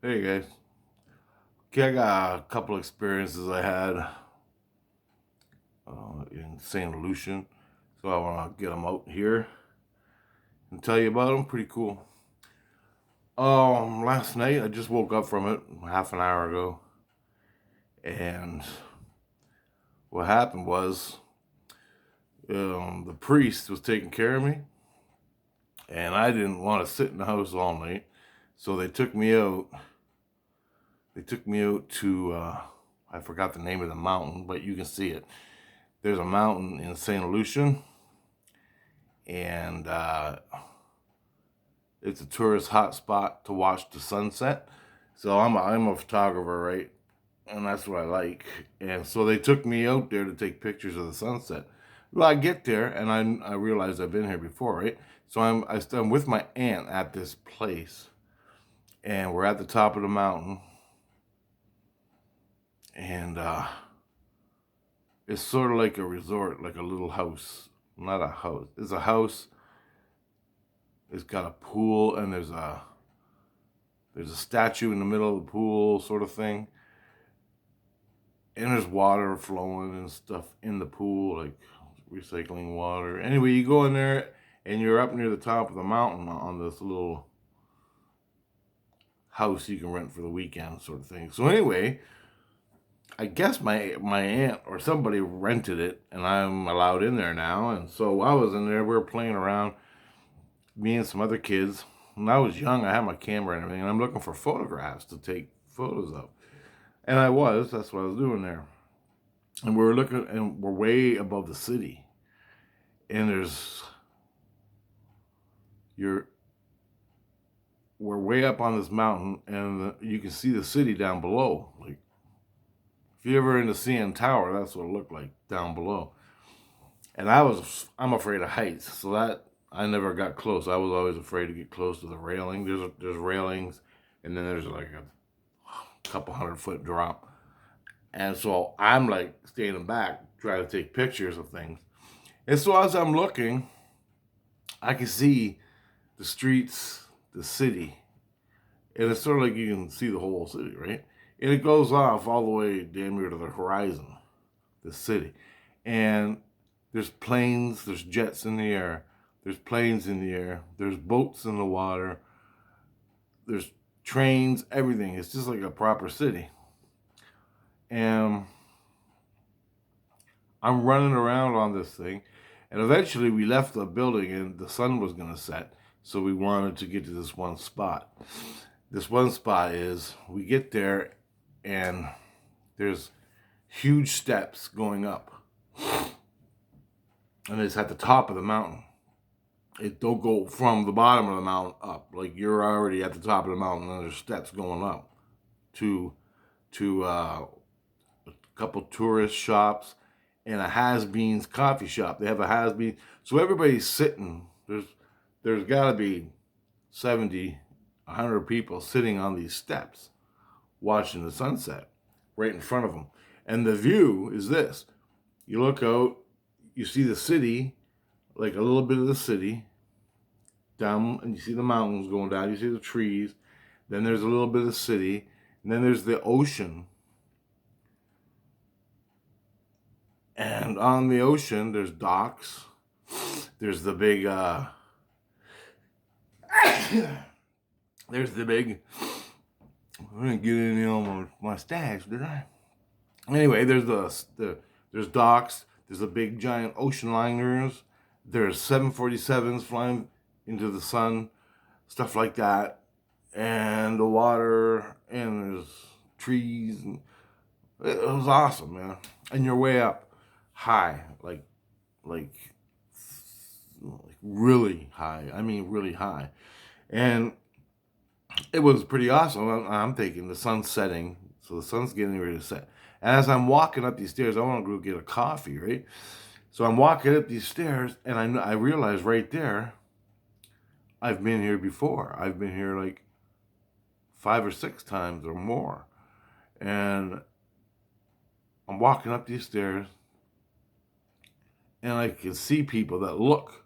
Hey guys. Okay, I got a couple experiences I had in St. Lucian, so I want to get them out here and tell you about them. Pretty cool. Last night I just woke up from it half an hour ago, and what happened was the priest was taking care of me, and I didn't want to sit in the house all night, so they took me out. They took me out to I forgot the name of the mountain, but you can see it. There's a mountain in St. Lucian, and it's a tourist hotspot to watch the sunset. So I'm a photographer, right? And that's what I like. And so they took me out there to take pictures of the sunset. Well, I get there and I realize I've been here before, right? So I'm with my aunt at this place, and we're at the top of the mountain, and it's sort of like a resort, like a little house. Not a house. It's a house. It's got a pool, and there's a statue in the middle of the pool, sort of thing. And there's water flowing and stuff in the pool, like recycling water. Anyway, you go in there, and you're up near the top of the mountain on this little house you can rent for the weekend, sort of thing. So anyway, I guess my aunt or somebody rented it, and I'm allowed in there now. And so I was in there. We were playing around, me and some other kids. When I was young, I had my camera and everything, and I'm looking for photographs to take photos of. And that's what I was doing there. And we were looking, and we're way above the city. And we're way up on this mountain, and you can see the city down below. Like, if you're ever in the CN Tower, that's what it looked like down below. And I'm afraid of heights, so that I never got close. I was always afraid to get close to the railing. There's railings, and then there's like a couple 100-foot drop. And so I'm like standing back, trying to take pictures of things. And so as I'm looking, I can see the streets, the city. And it's sort of like you can see the whole city, right? And it goes off all the way damn near to the horizon, the city. And there's planes, there's jets in the air, there's planes in the air, there's boats in the water, there's trains, everything. It's just like a proper city. And I'm running around on this thing. And eventually we left the building and the sun was going to set. So we wanted to get to this one spot. This one spot is, we get there and there's huge steps going up. And it's at the top of the mountain. It don't go from the bottom of the mountain up. Like, you're already at the top of the mountain and there's steps going up to a couple tourist shops and a Has-Beans coffee shop. They have a Has-Beans. So everybody's sitting. There's got to be 70, 100 people sitting on these steps watching the sunset right in front of them. And the view is this. You look out, you see the city, like a little bit of the city, down, and you see the mountains going down, you see the trees, then there's a little bit of the city, and then there's the ocean. And on the ocean, there's docks. There's the big, there's the big, I didn't get any on my stash, did I? Anyway, there's docks. There's the big giant ocean liners. There's 747s flying into the sun, stuff like that, and the water, and there's trees. And it was awesome, man. And you're way up high, like really high. I mean, really high, and it was pretty awesome. I'm thinking the sun's setting, so the sun's getting ready to set. And as I'm walking up these stairs, I want to go get a coffee, right? So I'm walking up these stairs, and I realize right there, I've been here before. I've been here like 5 or 6 times or more. And I'm walking up these stairs, and I can see people that look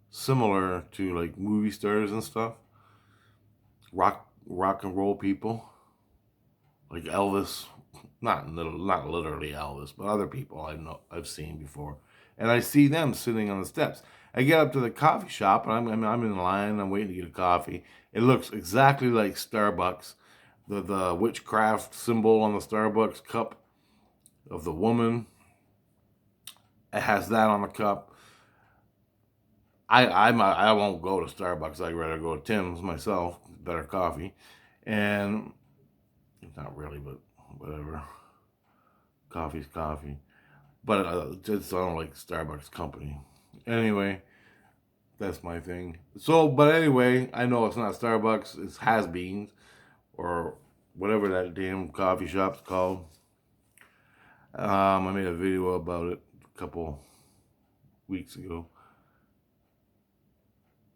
similar to like movie stars and stuff, rock rock and roll people, like Elvis, not literally Elvis, but other people I've seen before, and I see them sitting on the steps. I get up to the coffee shop, and I'm in line. I'm waiting to get a coffee. It looks exactly like Starbucks. The witchcraft symbol on the Starbucks cup of the woman. It has that on the cup. I won't go to Starbucks. I'd rather go to Tim's myself. Better coffee, and not really, but whatever. Coffee's coffee. But just I don't like Starbucks company. Anyway, that's my thing. So, but anyway, I know it's not Starbucks. It's Has Beans or whatever that damn coffee shop's called. I made a video about it a couple weeks ago.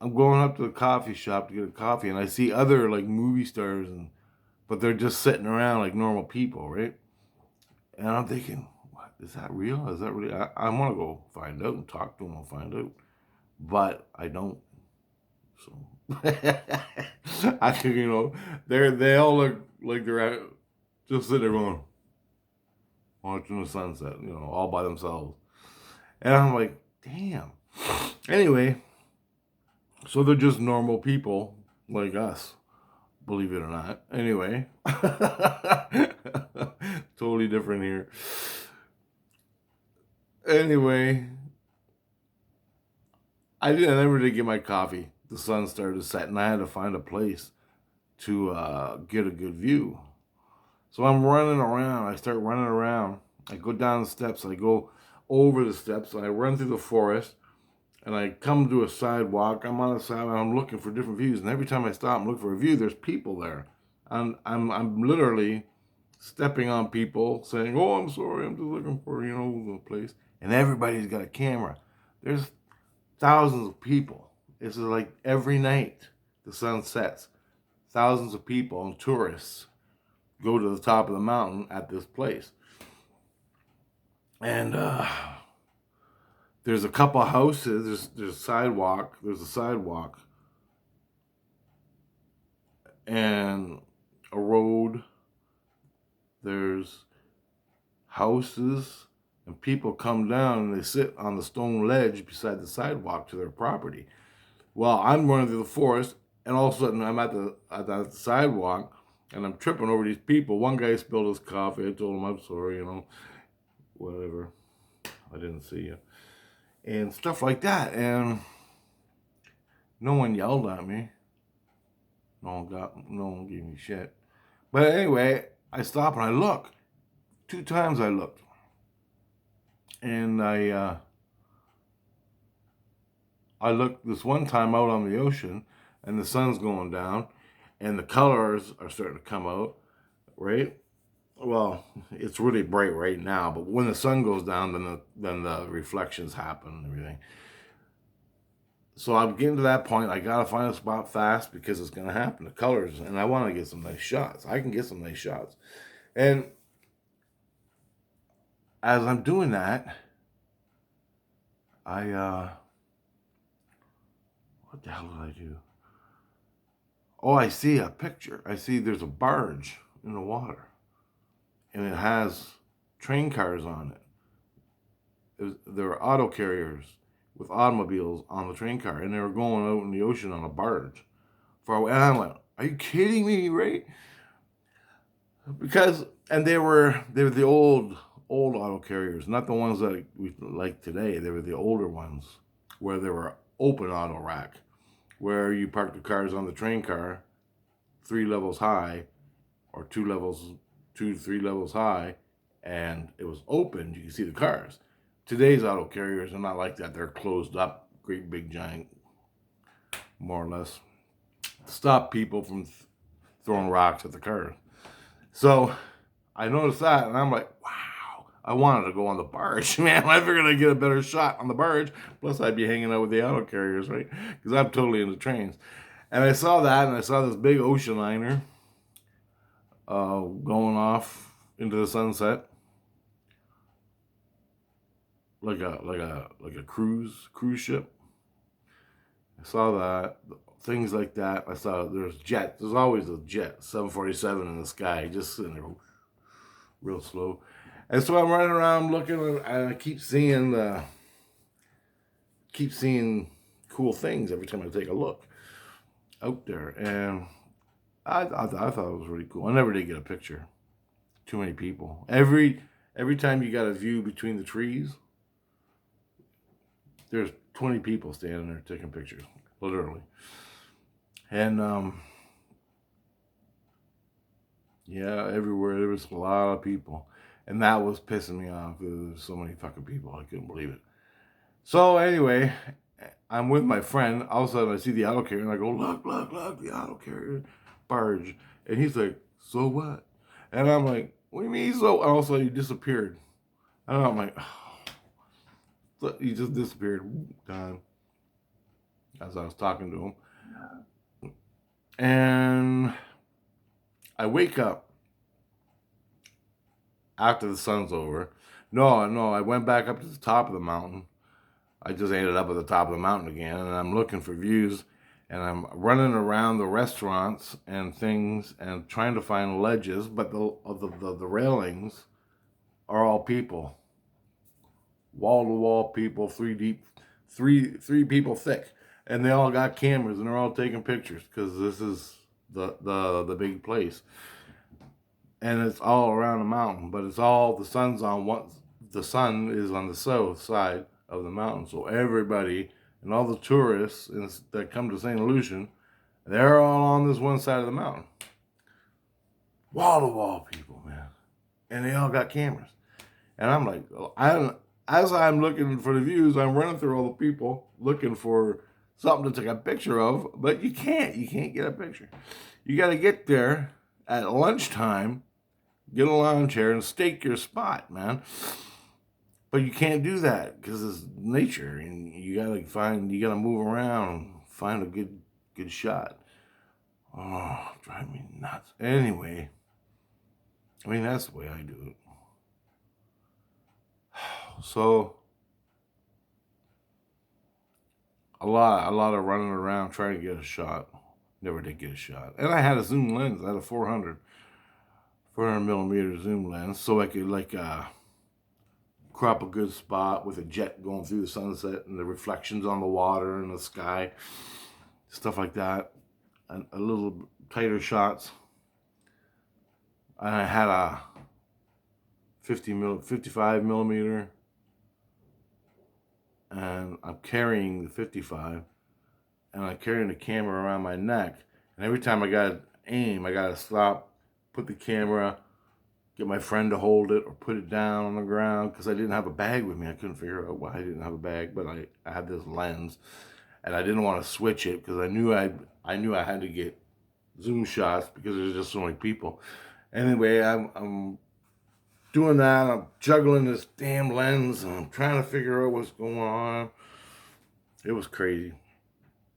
I'm going up to the coffee shop to get a coffee, and I see other like movie stars, but they're just sitting around like normal people, right? And I'm thinking, what is that real? Is that really? I want to go find out and talk to them and find out, but I don't. So I think they all look like they're just sitting there going, watching the sunset, all by themselves. And I'm like, damn. Anyway, so they're just normal people like us, believe it or not. Anyway, totally different here. Anyway, I never did get my coffee. The sun started to set, and I had to find a place to get a good view. So I'm running around. I start running around. I go down the steps. I go over the steps. I run through the forest, and I come to a sidewalk. I'm on a sidewalk. I'm looking for different views, and every time I stop and look for a view, there's people there. I'm literally stepping on people, saying, "Oh, I'm sorry. I'm just looking for the place." And everybody's got a camera. There's thousands of people. This is like every night the sun sets. Thousands of people and tourists go to the top of the mountain at this place. And there's a couple of houses. There's a sidewalk. There's a sidewalk. And a road. There's houses. And people come down and they sit on the stone ledge beside the sidewalk to their property. Well, I'm running through the forest, and all of a sudden I'm at the sidewalk, and I'm tripping over these people. One guy spilled his coffee. I told him I'm sorry, whatever. I didn't see you. And stuff like that. And no one yelled at me. No one gave me shit. But anyway, I stop and I look. 2 times I looked. And I looked this one time out on the ocean, and the sun's going down, and the colors are starting to come out, right? Well, it's really bright right now, but when the sun goes down, then the reflections happen and everything. So I'm getting to that point. I gotta find a spot fast because it's gonna happen. The colors, and I want to get some nice shots. I can get some nice shots, and as I'm doing that, what the hell did I do? Oh, I see a picture. I see there's a barge in the water, and it has train cars on it. There are auto carriers with automobiles on the train car, and they were going out in the ocean on a barge. And I'm like, are you kidding me, right? And they were the old auto carriers, not the ones that we like today. They were the older ones, where they were open auto rack, where you park the cars on the train car 3 levels high, or 2 to 3 levels high, and it was open. You can see the cars. Today's auto carriers are not like that. They're closed up, great big giant, more or less, to stop people from throwing rocks at the cars. So I noticed that, and I'm like, wow, I wanted to go on the barge, man. I figured I'd get a better shot on the barge. Plus, I'd be hanging out with the auto carriers, right? Because I'm totally into trains. And I saw that, and I saw this big ocean liner going off into the sunset, like a cruise ship. I saw that. things like that. I saw there's jet. There's always a jet, 747 in the sky, just sitting there real slow. And so I'm running around looking, and I keep seeing cool things every time I take a look out there. And I thought it was really cool. I never did get a picture. Too many people. Every time you got a view between the trees, there's 20 people standing there taking pictures, literally. And yeah, everywhere there was a lot of people, and that was pissing me off. There was so many fucking people, I couldn't believe it. So anyway, I'm with my friend. All of a sudden, I see the auto carrier, and I go, look, the auto carrier barge. And he's like, so what? And I'm like, what do you mean so? And all of a sudden, he disappeared. And I'm like, oh. He just disappeared. Gone. As I was talking to him. And I wake up after the sun's over. No, I went back up to the top of the mountain. I just ended up at the top of the mountain again, and I'm looking for views, and I'm running around the restaurants and things and trying to find ledges, but the railings are all people. Wall-to-wall people, 3 deep, three people thick. And they all got cameras, and they're all taking pictures, because this is the big place. And it's all around the mountain, but it's all, the sun is on the south side of the mountain. So everybody and all the tourists that come to St. Lucian, they're all on this one side of the mountain. Wall-to-wall people, man. And they all got cameras. And I'm like, as I'm looking for the views, I'm running through all the people looking for something to take a picture of, but you can't get a picture. You got to get there at lunchtime, get a lawn chair, and stake your spot, man. But you can't do that because it's nature, and you gotta move around and find a good shot. Oh, drive me nuts. Anyway, I mean, that's the way I do it. So a lot of running around trying to get a shot. Never did get a shot. And I had a zoom lens. I had a 400 millimeter zoom lens, so I could crop a good spot with a jet going through the sunset and the reflections on the water and the sky, stuff like that, and a little tighter shots. And I had a 55 millimeter, and I'm carrying the 55, and I'm carrying the camera around my neck. And every time I got aim, I gotta stop, put the camera, get my friend to hold it or put it down on the ground, because I didn't have a bag with me. I couldn't figure out why I didn't have a bag, but I had this lens, and I didn't want to switch it because I knew I had to get zoom shots because there's just so many people. Anyway, I'm doing that. I'm juggling this damn lens, and I'm trying to figure out what's going on. It was crazy.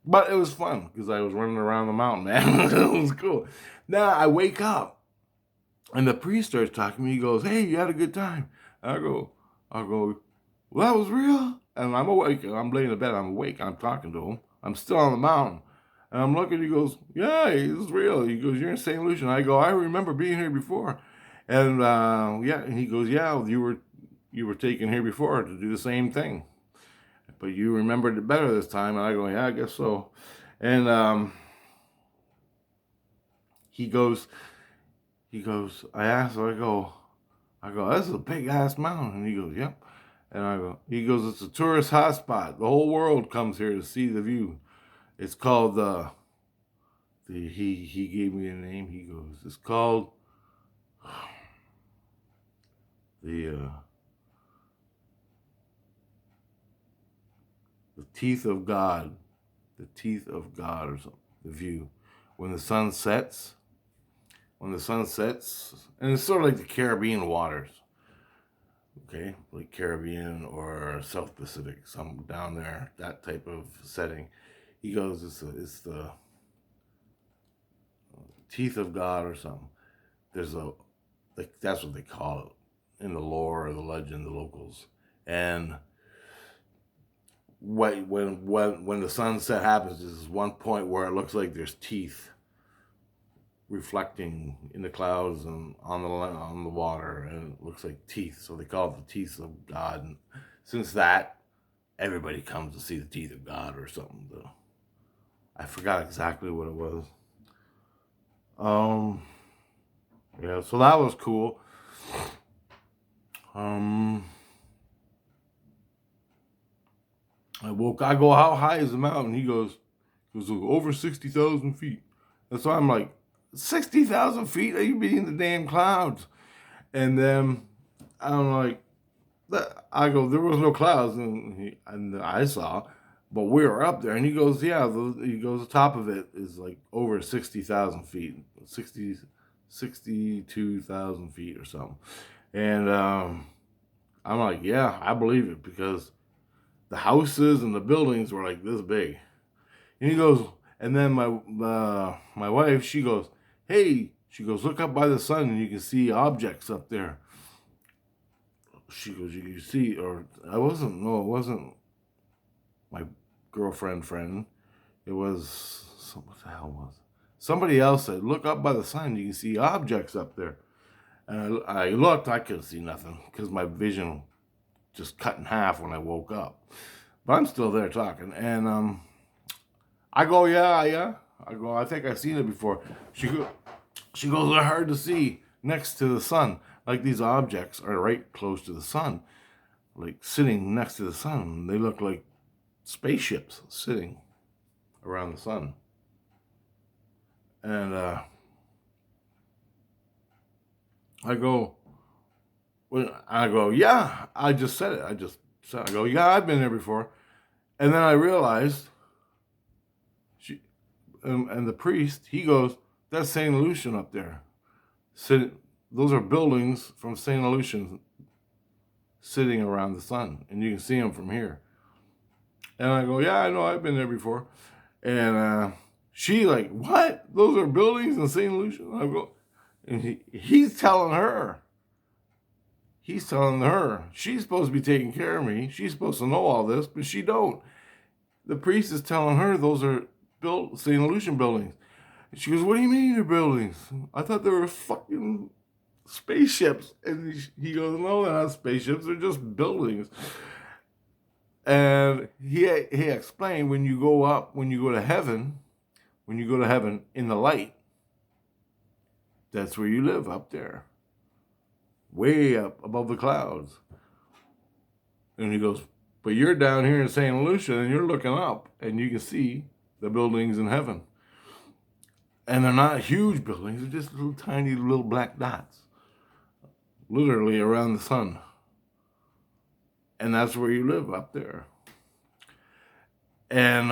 But it was fun because I was running around the mountain, man. It was cool. Now I wake up, and the priest starts talking to me. He goes, "Hey, you had a good time?" And I go, "Well, that was real." And I'm awake. I'm laying in bed. I'm awake. I'm talking to him. I'm still on the mountain. And I'm looking. He goes, "Yeah, it's real." He goes, "You're in St. Lucian." I go, "I remember being here before." And yeah, and he goes, "Yeah, you were taken here before to do the same thing, but you remembered it better this time." And I go, "Yeah, I guess so." And he goes, I asked him, I go, "This is a big ass mountain." And he goes, "Yep." And he goes, "It's a tourist hotspot. The whole world comes here to see the view. It's called he gave me a name. He goes, it's called the teeth of God, or something. The view when the sun sets." And it's sort of like the Caribbean waters, okay, like Caribbean or South Pacific, some down there, that type of setting. He goes, it's the teeth of God or something. That's what they call it in the lore or the legend, the locals. And when the sunset happens, there's one point where it looks like there's teeth reflecting in the clouds and on the water, and it looks like teeth. So they call it the teeth of God. And since that, everybody comes to see the teeth of God or something. I forgot exactly what it was. Yeah, so that was cool. I go, how high is the mountain? He goes over 60,000 feet. And so I'm like, 60,000 feet? Are you being the damn clouds? And then I'm like, I go, there was no clouds, and I saw, but we were up there. And he goes, yeah, the top of it is like over 60,000 feet, 62,000 feet or something. And I'm like, yeah, I believe it, because the houses and the buildings were like this big. And he goes, and then my wife, she goes, hey, she goes, look up by the sun and you can see objects up there. She goes, you can see, or it wasn't my girlfriend friend. It was, what the hell was it? Somebody else said, look up by the sun, you can see objects up there. And I looked, I couldn't see nothing, because my vision just cut in half when I woke up. But I'm still there talking. And I go, yeah. I go, I think I've seen it before. She goes, they're hard to see next to the sun. Like these objects are right close to the sun, like sitting next to the sun. They look like spaceships sitting around the sun. And I go, yeah, I just said it. I go, yeah, I've been there before. And then I realized, and the priest, he goes, that's St. Lucian up there. Those are buildings from St. Lucian sitting around the sun, and you can see them from here. And I go, yeah, I know, I've been there before. And she like, what? Those are buildings in St. Lucian? I go, and he's telling her. She's supposed to be taking care of me. She's supposed to know all this, but she don't. The priest is telling her those are built St. Lucian buildings. And she goes, what do you mean they're buildings? I thought they were fucking spaceships. And he goes, no, they're not spaceships, they're just buildings. And he explained, when you go to heaven in the light, that's where you live, up there, way up above the clouds. And he goes, but you're down here in St. Lucia and you're looking up and you can see the buildings in heaven. And they're not huge buildings, they're just little tiny little black dots, literally around the sun. And that's where you live, up there. And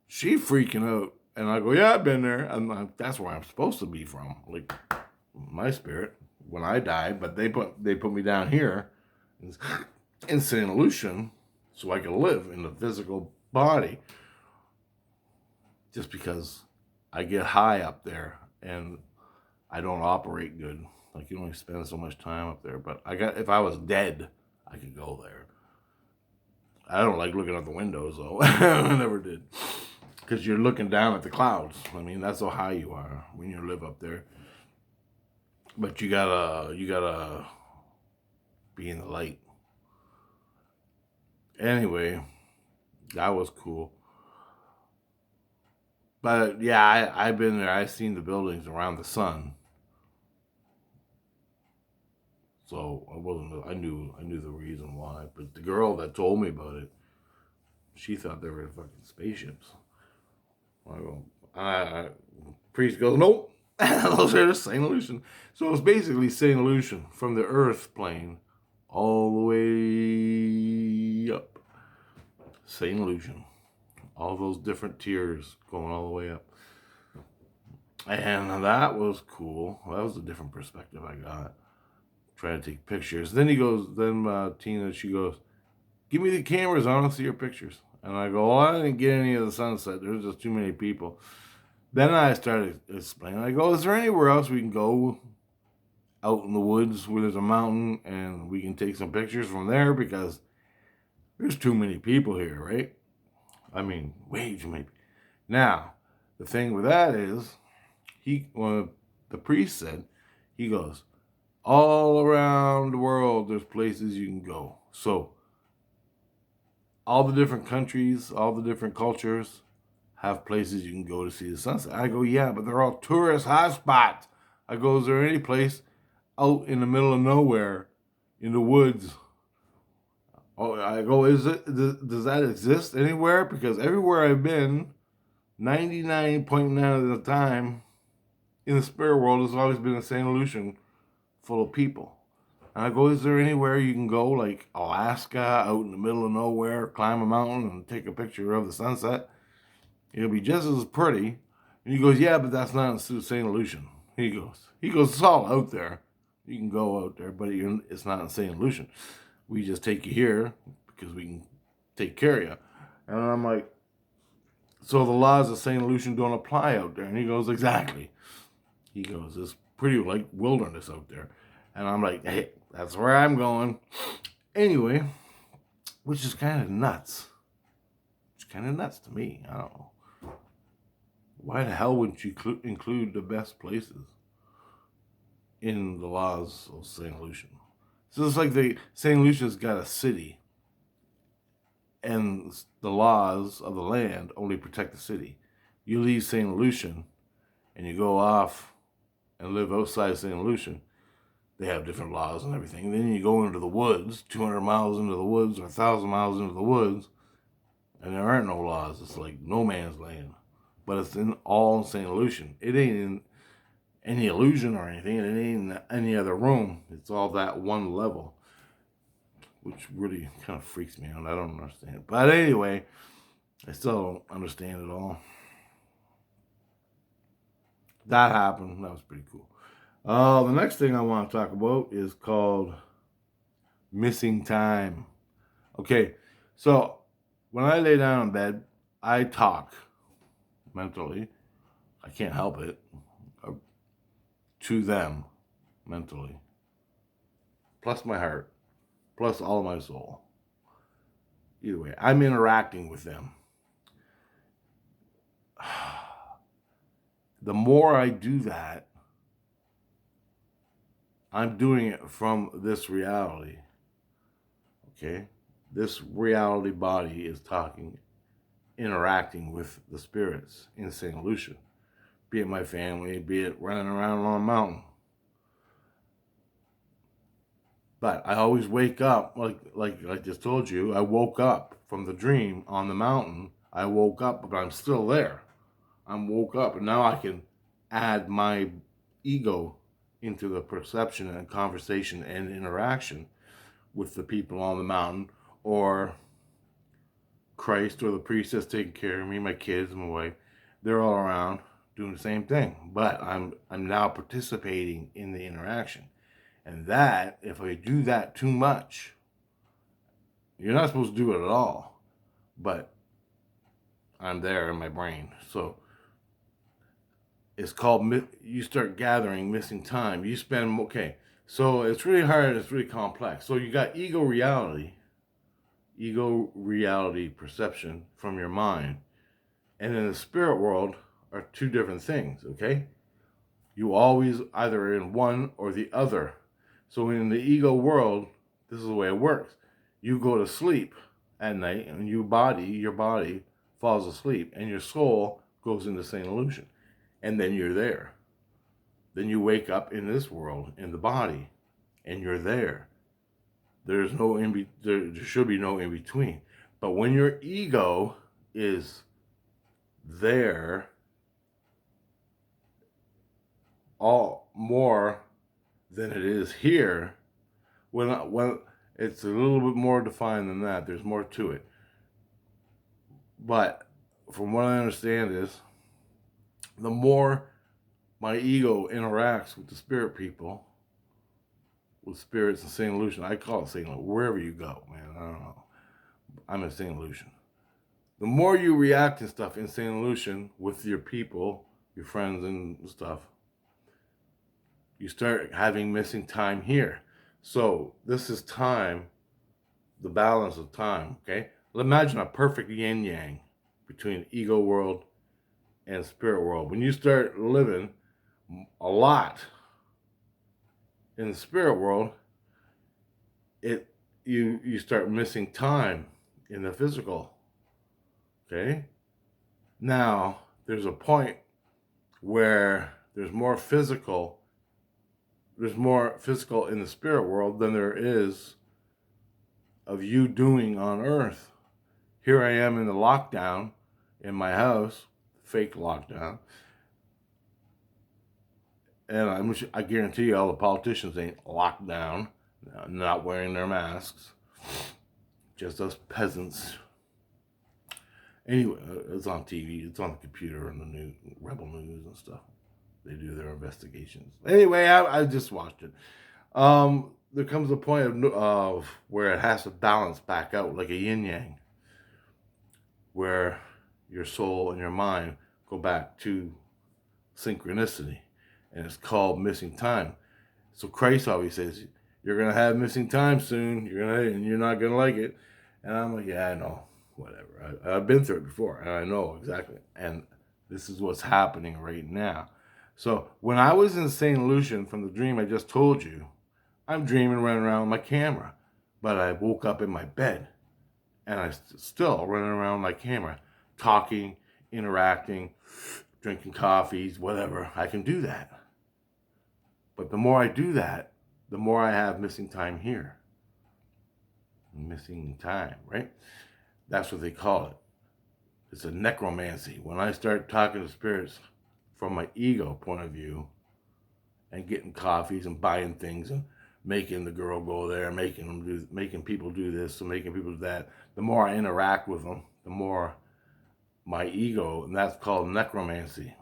she freaking out. And I go, yeah, I've been there. And that's where I'm supposed to be from, like my spirit, when I die. But they put me down here in St. Lucian so I can live in the physical body. Just because I get high up there and I don't operate good. Like, you only spend so much time up there. But if I was dead, I could go there. I don't like looking out the windows, though. I never did. Because you're looking down at the clouds. I mean, that's how high you are when you live up there. But you gotta be in the light. Anyway, that was cool. But yeah, I've been there. I've seen the buildings around the sun. So I knew the reason why. But the girl that told me about it, she thought they were fucking spaceships. I go, priest goes, nope, those are St. Lucian. So it's basically St. Lucian from the earth plane all the way up. St. Lucian. All those different tiers going all the way up. And that was cool. That was a different perspective I got. Trying to take pictures. Then Tina, she goes, give me the cameras, I want to see your pictures. And I go, well, I didn't get any of the sunset. There's just too many people. Then I started explaining. I go, is there anywhere else we can go out in the woods where there's a mountain and we can take some pictures from there? Because there's too many people here, right? I mean, way too many. Now, the thing with that is, when the priest said, he goes, all around the world, there's places you can go. So, all the different countries, all the different cultures have places you can go to see the sunset. I go, yeah, but they're all tourist hotspots. I go, is there any place out in the middle of nowhere in the woods? Oh, I go, does that exist anywhere? Because everywhere I've been, 99.9% of the time in the spirit world has always been a St. Lucian full of people. And I go, is there anywhere you can go, like Alaska, out in the middle of nowhere, climb a mountain and take a picture of the sunset? It'll be just as pretty. And he goes, yeah, but that's not in St. Lucian. He goes, it's all out there. You can go out there, but it's not in St. Lucian. We just take you here because we can take care of you. And I'm like, so the laws of St. Lucian don't apply out there? And he goes, exactly. He goes, it's pretty like wilderness out there. And I'm like, hey, that's where I'm going. Anyway, which is kind of nuts. It's kind of nuts to me. I don't know. Why the hell wouldn't you include the best places in the laws of St. Lucian? So it's like St. Lucian's got a city, and the laws of the land only protect the city. You leave St. Lucian, and you go off and live outside St. Lucian, they have different laws and everything. And then you go into the woods, 200 miles into the woods or 1,000 miles into the woods, and there aren't no laws. It's like no man's land. But it's all in St. Lucian. It ain't in any illusion or anything. It ain't in any other room. It's all that one level, which really kind of freaks me out. I don't understand. But anyway, I still don't understand it all. That happened. That was pretty cool. The next thing I want to talk about is called missing time. Okay, so when I lay down in bed, I talk mentally. I can't help it. To them mentally. Plus my heart. Plus all of my soul. Either way, I'm interacting with them. The more I do that, I'm doing it from this reality. Okay? This reality body is talking, interacting with the spirits in St. Lucia. Be it my family, be it running around on a mountain. But I always wake up, like I just told you, I woke up from the dream on the mountain. I woke up, but I'm still there. I'm woke up, and now I can add my ego into the perception and conversation and interaction with the people on the mountain, or Christ or the priest that's taking care of me, my kids, my wife. They're all around doing the same thing, but I'm now participating in the interaction. And that, if I do that too much, you're not supposed to do it at all, but I'm there in my brain. So it's called, you start gathering missing time. You spend, okay, so it's really hard, it's really complex. So you got ego reality perception from your mind, and in the spirit world are two different things, okay? You always either in one or the other. So in the ego world, this is the way it works. You go to sleep at night, and your body falls asleep, and your soul goes into St. Lucian, and then you're there. Then you wake up in this world, in the body, and you're there. There should be no in between. But when your ego is there, all more than it is here, when it's a little bit more defined than that. There's more to it. But from what I understand is, the more my ego interacts with the spirit people, with spirits in St. Lucian, I call it St. Lucian, wherever you go, man, I don't know. I'm in St. Lucian. The more you react to stuff in St. Lucian with your people, your friends and stuff, you start having missing time here. So this is time the balance of time, okay? Imagine a perfect yin-yang between ego world and spirit world. When you start living a lot in the spirit world, you start missing time in the physical, okay? Now, there's a point where there's more physical in the spirit world than there is of you doing on earth. Here I am in the lockdown in my house, fake lockdown, and I guarantee you all the politicians ain't locked down, not wearing their masks, just us peasants. Anyway, it's on TV, it's on the computer and the new Rebel News and stuff. They do their investigations. Anyway, I just watched it. There comes a point of where it has to balance back out like a yin yang, where your soul and your mind go back to synchronicity, and it's called missing time. So Christ always says, "You're gonna have missing time soon. And you're not gonna like it." And I'm like, "Yeah, I know, whatever. I've been through it before, and I know exactly." And this is what's happening right now. So when I was in St. Lucian from the dream I just told you, I'm dreaming running around with my camera, but I woke up in my bed, and I still running around with my camera, talking, interacting, drinking coffees, whatever. I can do that. But the more I do that, the more I have missing time here. Missing time, right? That's what they call it. It's a necromancy. When I start talking to spirits from my ego point of view and getting coffees and buying things and making the girl go there, making people do this and making people do that, the more I interact with them, the more my ego, and that's called necromancy.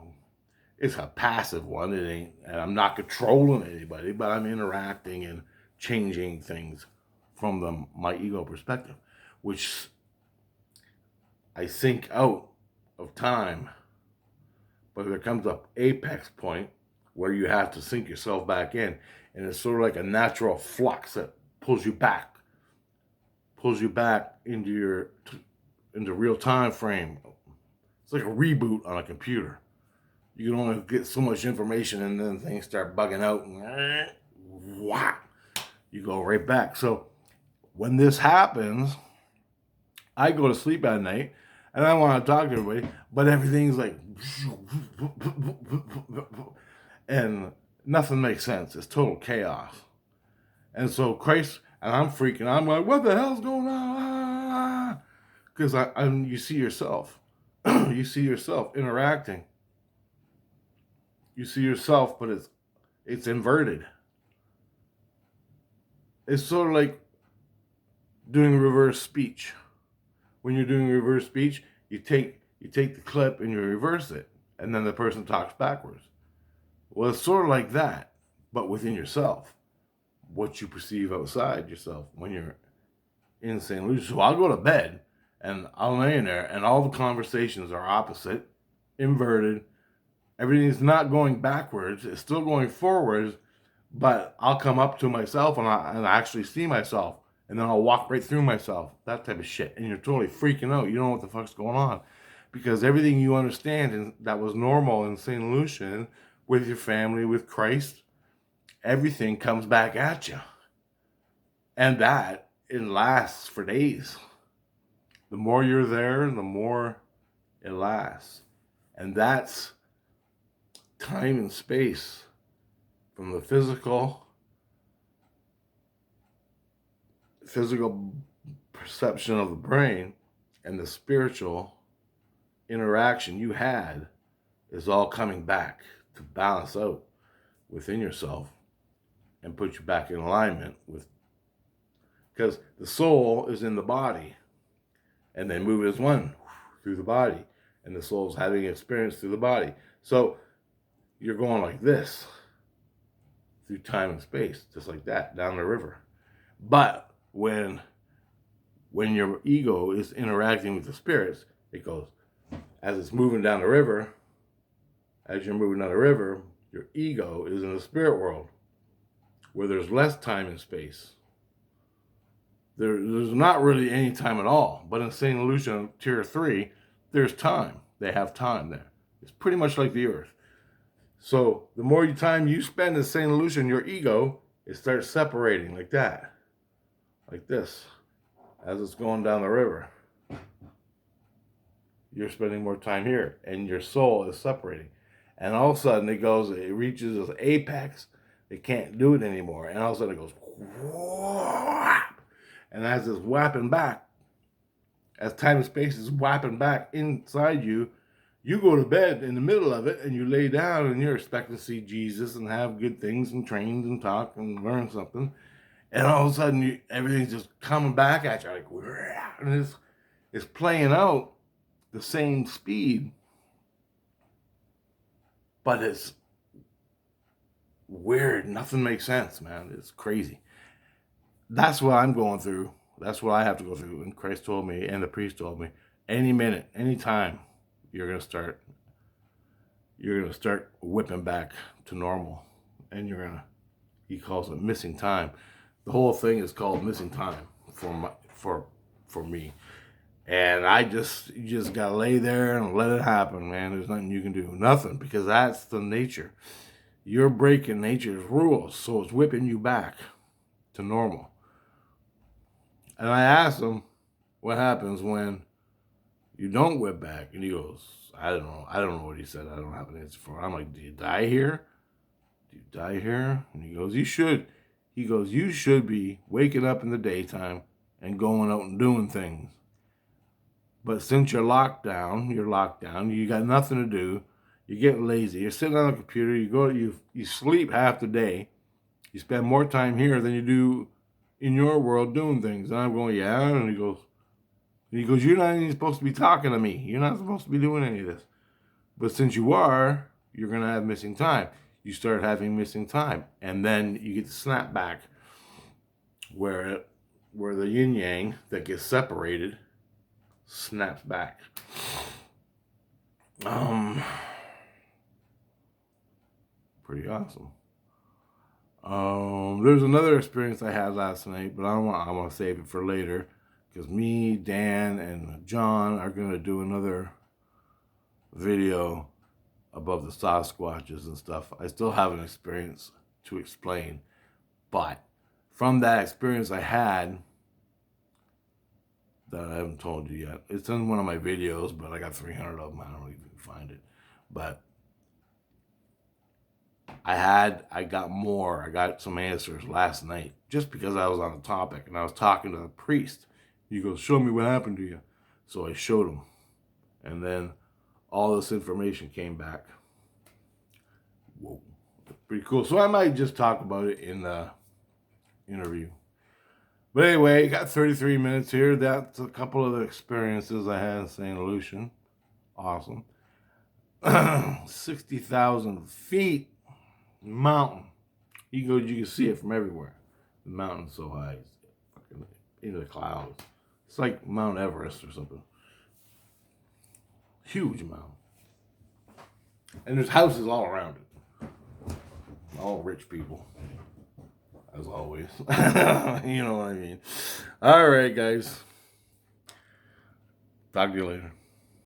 It's a passive one. It ain't, and I'm not controlling anybody, but I'm interacting and changing things from my ego perspective, which I think out of time. But there comes an apex point where you have to sink yourself back in, and it's sort of like a natural flux that pulls you back into real time frame. It's like a reboot on a computer. You can only get so much information, and then things start bugging out, and whap, you go right back. So when this happens, I go to sleep at night, and I want to talk to everybody, but everything's like, and nothing makes sense. It's total chaos. And so Christ, and I'm freaking. I'm like, what the hell's going on? Because you see yourself. You see yourself interacting. You see yourself, but it's inverted. It's sort of like doing reverse speech. When you're doing reverse speech, you take the clip and you reverse it, and then the person talks backwards. Well, it's sort of like that, but within yourself. What you perceive outside yourself when you're in St. Lucia. So I'll go to bed, and I'll lay in there, and all the conversations are opposite, inverted. Everything's not going backwards. It's still going forwards, but I'll come up to myself, and I actually see myself, and then I'll walk right through myself, that type of shit. And you're totally freaking out. You don't know what the fuck's going on. Because everything you understand that was normal in St. Lucian, with your family, with Christ, everything comes back at you. And it lasts for days. The more you're there, the more it lasts. And that's time and space from the physical perception of the brain and the spiritual interaction you had is all coming back to balance out within yourself and put you back in alignment with, because the soul is in the body and they move as one through the body, and the soul's having experience through the body. So you're going like this through time and space, just like that, down the river. But when your ego is interacting with the spirits, it goes, as it's moving down the river, as you're moving down the river, your ego is in the spirit world, where there's less time and space. there's not really any time at all. But in St. Lucian Tier 3, there's time. They have time there. It's pretty much like the Earth. So the more time you spend in St. Lucian, your ego, it starts separating like that. Like this. As it's going down the river. You're spending more time here. And your soul is separating. And all of a sudden it reaches this apex. It can't do it anymore. And all of a sudden it goes whap. And as it's whapping back, as time and space is whapping back inside you, you go to bed in the middle of it and you lay down and you're expecting to see Jesus and have good things and train and talk and learn something. And all of a sudden everything's just coming back at you. Like, and it's playing out the same speed. But it's weird. Nothing makes sense, man. It's crazy. That's what I'm going through. That's what I have to go through. And Christ told me, and the priest told me, any minute, any time, you're gonna start whipping back to normal. And he calls it missing time. The whole thing is called missing time for me. And you just gotta lay there and let it happen, man. There's nothing you can do. Nothing, because that's the nature. You're breaking nature's rules, so it's whipping you back to normal. And I asked him, what happens when you don't whip back? And he goes, I don't know. I don't know what he said. I don't have an answer for it. I'm like, do you die here? Do you die here? And he goes, you should. He goes, you should be waking up in the daytime and going out and doing things. But since you're locked down, you got nothing to do, you get lazy, you're sitting on a computer, you sleep half the day, you spend more time here than you do in your world doing things. And I'm going, yeah. And he goes, you're not even supposed to be talking to me. You're not supposed to be doing any of this. But since you are, you're going to have missing time. You start having missing time. And then you get the snap back where the yin yang that gets separated snaps back. Pretty awesome. There's another experience I had last night, but I want to save it for later, because me, Dan, and John are going to do another video about the Sasquatches and stuff. I still have an experience to explain, but from that experience I had that I haven't told you yet, it's in one of my videos, but I got 300 of them. I don't even find it, but I got some answers last night just because I was on the topic and I was talking to the priest. He goes, show me what happened to you. So I showed him. And then all this information came back. Whoa. Pretty cool. So I might just talk about it in the interview. But anyway, got 33 minutes here. That's a couple of the experiences I had in St. Lucian. Awesome. 60,000 feet. Mountain. You can see it from everywhere. The mountain's so high, it's fucking into the clouds. It's like Mount Everest or something. Huge mountain. And there's houses all around it. All rich people. As always. You know what I mean. Alright, guys. Talk to you later.